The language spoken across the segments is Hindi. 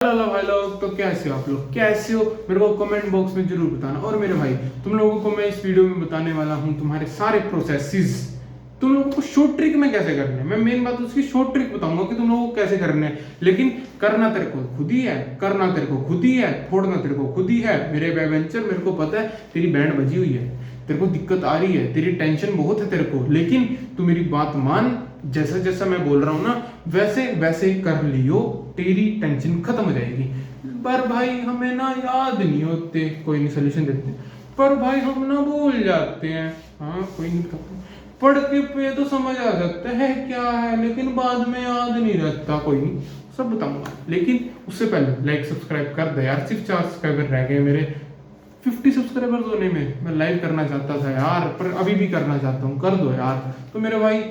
हेलो भाई लोग, तो कैसे हो आप लोग? कैसे हो मेरे को कमेंट बॉक्स में जरूर बताना। और मेरे भाई, तुम लोगों को मैं इस वीडियो में बताने वाला हूँ तुम्हारे सारे प्रोसेसेस तुम लोगों को शॉर्ट ट्रिक में कैसे करने हैं। मैं मेन बात उसकी शॉर्ट ट्रिक बताऊंगा कि तुम लोगों को कैसे करने हैं, लेकिन करना तेरे को खुद ही है, करना तेरे को खुद ही है, फोड़ना तेरे को खुद ही है। मेरे बैवेंचर, मेरे को पता है तेरी बैंड बजी हुई है, तेरे को दिक्कत आ रही है, तेरी टेंशन बहुत है तेरे को, लेकिन तू मेरी बात मान। जैसा जैसा मैं बोल रहा हूँ ना, वैसे वैसे कर लियो, तेरी टेंशन खत्म हो जाएगी। पर भाई हमें ना याद नहीं होते, कोई नहीं सोल्यूशन देते, पर भाई हम ना भूल जाते हैं। हाँ कोई नहीं, पढ़ के पे तो समझ आ सकता है क्या है, लेकिन बाद में याद नहीं रहता। कोई नहीं, सब बताऊंगा, लेकिन उससे पहले लाइक सब्सक्राइब कर दे यार। सिर्फ 4 सब्सक्राइबर रह गए मेरे 50 सब्सक्राइबर्स होने में। मैं लाइव करना चाहता था यार, पर अभी भी करना चाहता हूँ, कर दो यार। तो मेरे भाई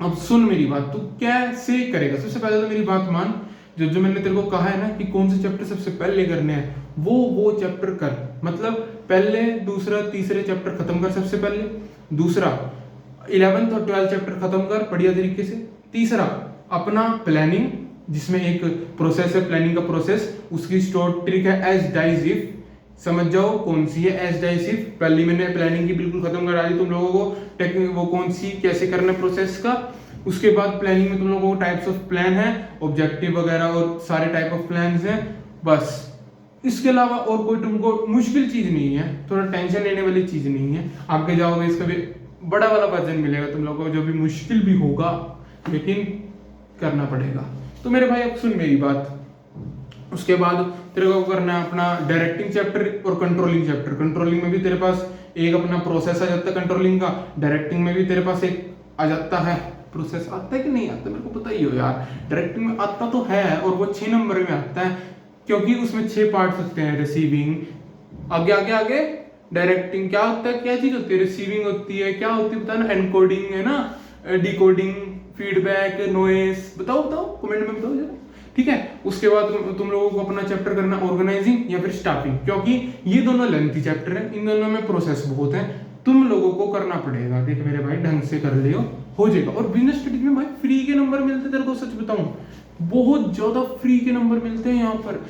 अब सुन मेरी बात, तू कैसे करेगा। सबसे पहले तो मेरी बात मान, जो जो मैंने तेरे को कहा है ना कि कौन से चैप्टर सबसे पहले करने हैं, वो चैप्टर कर। मतलब पहले दूसरा तीसरे चैप्टर खत्म कर सबसे पहले। दूसरा 11th और 12th चैप्टर खत्म कर बढ़िया तरीके से। तीसरा अपना प्लानिंग, जिसमें एक प्रोसेस है, प्लानिंग का प्रोसेस, उसकी शॉर्ट ट्रिक है एज डाइज इफ। समझ जाओ कौन सी है एज डाइज इफ। पहली मैंने प्लानिंग की बिल्कुल खत्म करा दी तुम लोगों को, टेक्निक वो कौन सी कैसे करना प्रोसेस का। उसके बाद प्लानिंग में तुम लोगों को टाइप्स ऑफ प्लान है, ऑब्जेक्टिव वगैरह और सारे टाइप ऑफ प्लान्स हैं। बस इसके अलावा और कोई तुमको मुश्किल चीज नहीं है, थोड़ा टेंशन लेने वाली चीज नहीं है। आगे जाओगे इसका भी बड़ा वाला वर्जन मिलेगा तुम लोगों को, जो भी मुश्किल भी होगा, लेकिन करना पड़ेगा। तो मेरे भाई अब सुन मेरी बात। उसके बाद तेरे को करना है अपना डायरेक्टिंग चैप्टर और कंट्रोलिंग चैप्टर। कंट्रोलिंग में भी तेरे पास एक अपना प्रोसेस आ जाता है कंट्रोलिंग का, डायरेक्टिंग में भी तेरे पास एक आ जाता है। प्रोसेस आता है कि नहीं आता मेरे को पता ही हो यार, डायरेक्टिंग में आता तो है, और वो 6 नंबर में आता है, क्योंकि उसमें 6 पार्ट्स होते हैं। रिसीविंग, आगे आगे आगे डायरेक्टिंग क्या होता है, क्या चीज होती है, रिसीविंग होती है, क्या होती है बताना, एनकोडिंग है ना, डिकोडिंग, फीडबैक, नॉइस। बताओ बताओ कमेंट में बताओ जरा, ठीक है। उसके बाद तुम लोगों को अपना चैप्टर करना ऑर्गेनाइजिंग या फिर स्टाफिंग, क्योंकि ये दोनों लेंथी चैप्टर है, इन दोनों में प्रोसेस बहुत है, तुम लोगों को करना पड़ेगा। देख मेरे भाई, ढंग से कर लियो, हो जाएगा। और बिजनेस स्टडीज में भाई फ्री के नंबर मिलते हैं, तेरे को सच बताऊं बहुत ज्यादा फ्री के नंबर मिलते हैं यहाँ पर।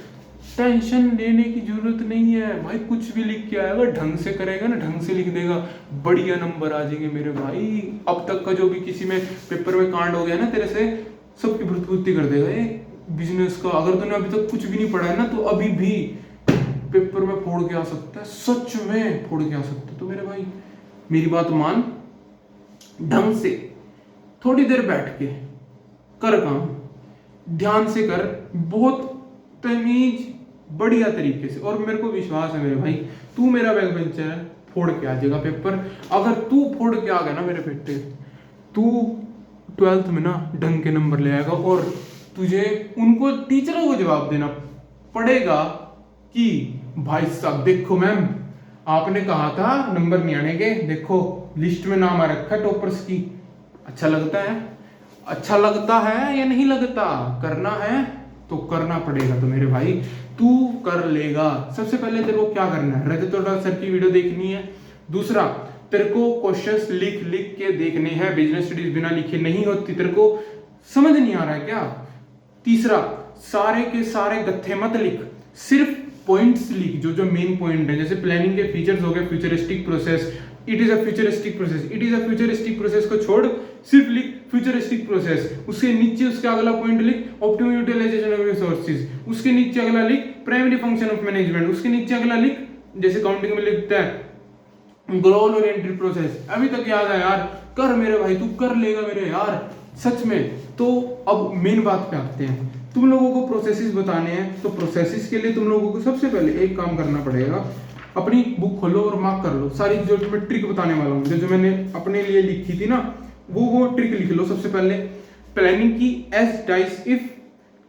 टेंशन लेने की जरूरत नहीं है भाई, कुछ भी लिख के आएगा, ढंग से करेगा ना, ढंग से लिख देगा, बढ़िया नंबर आ जाएंगे मेरे भाई। अब तक का जो भी किसी में पेपर में कांड हो गया ना तेरे से, सबकी भुतभुती कर देगा ये बिजनेस का। अगर तूने अभी तक कुछ भी नहीं पढ़ा है ना, तो अभी भी पेपर में फोड़ के आ सकता है, सच में फोड़ के आ सकता है। तो मेरे भाई मेरी बात मान, ढंग से थोड़ी देर बैठ के कर काम, ध्यान से कर, बहुत तमीज बढ़िया तरीके से। और मेरे को विश्वास है मेरे भाई, तू मेरा बैक बेंचर है, फोड़ के आ जाएगा पेपर। अगर तू फोड़ के आ गया ना मेरे बेटे, तू 12th में ना ढंग के नंबर ले आएगा, और तुझे उनको टीचरों को जवाब देना पड़ेगा कि भाई साहब देखो मैम, आपने कहा था नंबर नहीं आने के, देखो लिस्ट में नाम आ रखा है टॉपर्स की। अच्छा लगता है, अच्छा लगता है या नहीं लगता? करना है तो करना पड़ेगा। तो मेरे भाई तू कर लेगा। सबसे पहले तेरे को क्या करना है, रजत टोडा सर की वीडियो देखनी है। दूसरा, तेरे को क्वेश्चंस लिख लिख के देखने हैं, बिजनेस स्टडीज बिना लिखे नहीं होती, तेरे को समझ नहीं आ रहा है क्या? तीसरा, सारे के सारे गत्थे मत लिख, सिर्फ पॉइंट्स लिख, जो जो मेन पॉइंट है। जैसे प्लानिंग के फीचर्स हो गए, futuristic process, it is a futuristic process, it is a futuristic process को छोड़, सिर्फ लिख फ्यूचरिस्टिक प्रोसेस। उसके नीचे उसका अगला पॉइंट लिख ऑप्टिमम यूटिलाइजेशन ऑफ रिसोर्सेज, उसके नीचे अगला लिख प्राइमरी फंक्शन ऑफ मैनेजमेंट, उसके नीचे अगला लिख, जैसे काउंटिंग में लिखता है गोल ओरिएंटेड प्रोसेस। अभी तक याद है यार? कर मेरे भाई, तू कर लेगा मेरे यार, सच में। तो अब मेन बात पे आते हैं, तुम लोगों को प्रोसेसेस बताने हैं। तो प्रोसेसेस के लिए तुम लोगों को सबसे पहले एक काम करना पड़ेगा, अपनी बुक खोलो और मार्क कर लो सारी जो मैं ट्रिक बताने वाला हूँ, जो मैंने अपने लिए लिखी थी ना, वो ट्रिक लिख लो सबसे पहले। प्लानिंग की एज डाइस इफ,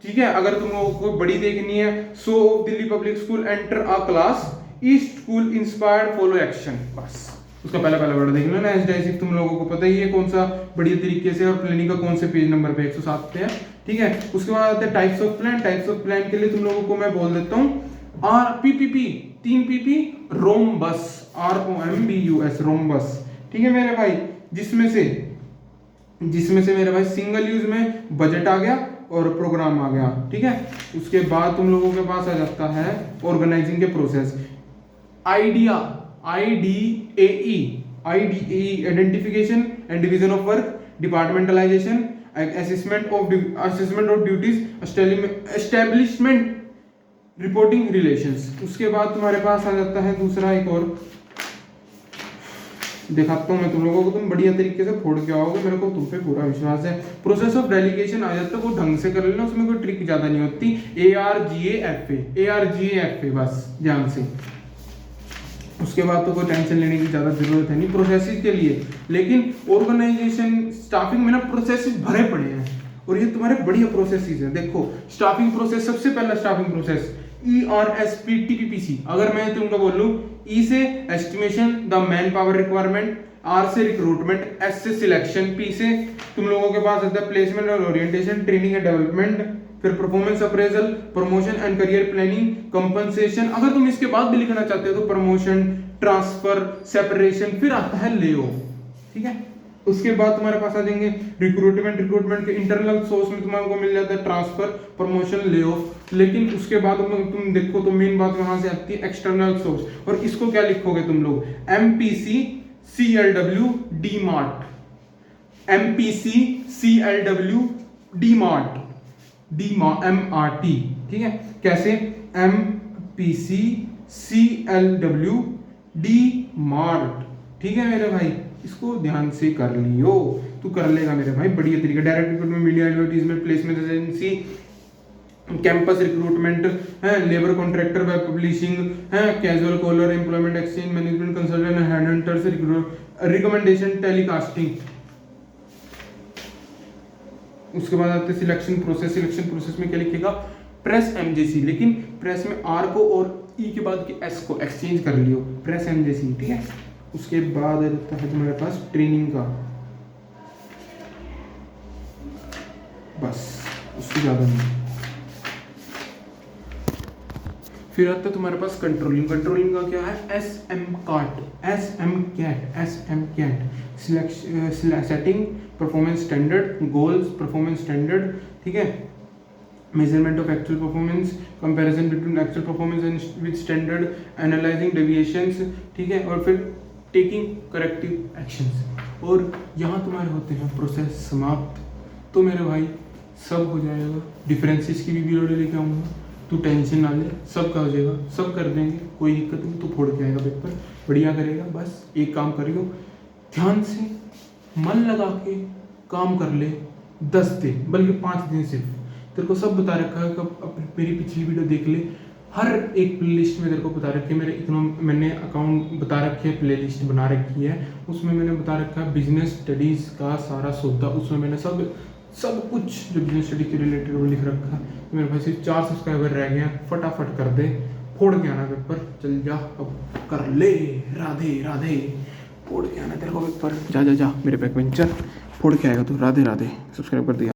ठीक है। अगर तुम लोगों को बड़ी देखनी है, so Delhi Public School enter a class, east school inspired follow action, बस उसका पहला वर्ड देख लो ना, एज डाइस इफ। तुम लोगों को पता ही है कौन सा बढ़िया तरीके से, और प्लानिंग का कौन से पेज नंबर पे 107 पे है, ठीक है। उसके बाद आते हैं types of plan. Types of plan के लिए तुम लोगों को मैं बोल देता हूँ RPPP, 3 PP, rhombus, ROMBUS, rhombus, ठीक है मेरे भाई। जिसमें से मेरे भाई सिंगल यूज में बजट आ गया, और प्रोग्राम आ गया, ठीक है। उसके बाद तुम लोगों के पास आ जाता है ऑर्गेनाइजिंग के process, idea, IDAE, identification and division of work, departmentalisation, assessment of duties, establishment, reporting relations. उसके बाद तुम्हारे पास आ जाता है दूसरा एक और, दिखाता हूँ मैं तुम लोगों को, तुम बढ़िया तरीके से फोड़ के आओगे, मेरे को तुम पे पूरा विश्वास है। प्रोसेस ऑफ डेलीगेशन आ जाता है, वो ढंग से कर लेना, उसमें कोई ट्रिक ज्यादा नहीं होती। ARGAFA बस ध्यान से। उसके बाद तो कोई टेंशन लेने की ज्यादा जरूरत है नहीं प्रोसेसेस के लिए, लेकिन ऑर्गेनाइजेशन स्टाफिंग में ना प्रोसेसेस भरे पड़े हैं और ये तुम्हारे बढ़िया प्रोसेसेस हैं। देखो स्टाफिंग प्रोसेस, सबसे पहला स्टाफिंग प्रोसेस ERSPTPPC। अगर मैं तुमको बोलूं, E से estimation the man power requirement, R से रिक्रूटमेंट, S से सिलेक्शन, P से तुम लोगों के पास आता है प्लेसमेंट और ओरिएंटेशन, ट्रेनिंग एंड डेवलपमेंट, फिर performance appraisal, promotion and career planning, compensation. अगर तुम इसके बाद भी लिखना चाहते हो तो प्रमोशन, ट्रांसफर, सेपरेशन, फिर आता है ले ऑफ, ठीक है। उसके बाद तुम्हारे पास आ जाएंगे रिक्रूटमेंट के इंटरनल सोर्स में तुम्हारे मिल जाता है ट्रांसफर, प्रमोशन, ले ऑफ। लेकिन उसके बाद तुम देखो तो मेन बात वहां से आती है एक्सटर्नल सोर्स, और इसको क्या लिखोगे तुम लोग, MPC CLW DMART, MPC CLW DMART, MRT, ठीक है। कैसे, MPC CLW DMART, ठीक है मेरे भाई, इसको ध्यान से कर लियो, तू कर लेगा मेरे भाई बढ़िया तरीके। Direct recruitment, media advertisement, placement agency, campus recruitment है, लेबर कॉन्ट्रैक्टर, वेब पब्लिशिंग है, casual caller, employment exchange, management consultant, headhunters, recommendation, telecasting. उसके बाद आते सिलेक्शन प्रोसेस। सिलेक्शन प्रोसेस में क्या लिखेगा, प्रेस MJC, लेकिन प्रेस में R को और E के बाद के S को एक्सचेंज कर लियो, प्रेस MJC, ठीक है। उसके बाद आता है तुम्हारे पास ट्रेनिंग का, बस उससे ज्यादा नहीं। फिर आता है तुम्हारे पास कंट्रोलिंग। कंट्रोलिंग का क्या है, SMCAT, setting performance standard, goals, performance standard, ठीक है। Measurement of actual performance, comparison between actual performance and with standard, analysing deviations, ठीक है। और फिर टेकिंग करेक्टिव एक्शंस। और यहाँ तुम्हारे होते हैं प्रोसेस समाप्त। तो मेरे भाई सब हो जाएगा। डिफरेंसेस की भी वीडियो लेके आऊँगा, तू टेंशन ना ले, सब का हो जाएगा, सब कर देंगे, कोई दिक्कत नहीं। तू फोड़ के आएगा पेपर, बढ़िया करेगा। बस एक काम करियो, ध्यान से मन लगा के काम कर ले, 10 दिन बल्कि 5 दिन सिर्फ। तेरे को सब बता रखा है, मेरी पिछली वीडियो देख ले, हर एक प्लेलिस्ट में तेरे को बता रखी है। मेरे इतना मैंने अकाउंट बता रखे है, प्लेलिस्ट बना रखी है, उसमें मैंने बता रखा है बिजनेस स्टडीज़ का सारा सौदा। उसमें मैंने सब कुछ जो बिजनेस स्टडी के रिलेटेड वो लिख रखा है। तो मेरे भाई सिर्फ 4 सब्सक्राइबर रह गए हैं, फटाफट कर दे, फोड़ के आना पेपर। चल जा अब कर ले, राधे राधे, फोड़ के आना तेरे को पेपर, जा जा जा मेरे बैक बेंचर, फोड़ के आएगा तू, राधे राधे। सब्सक्राइब कर दिया।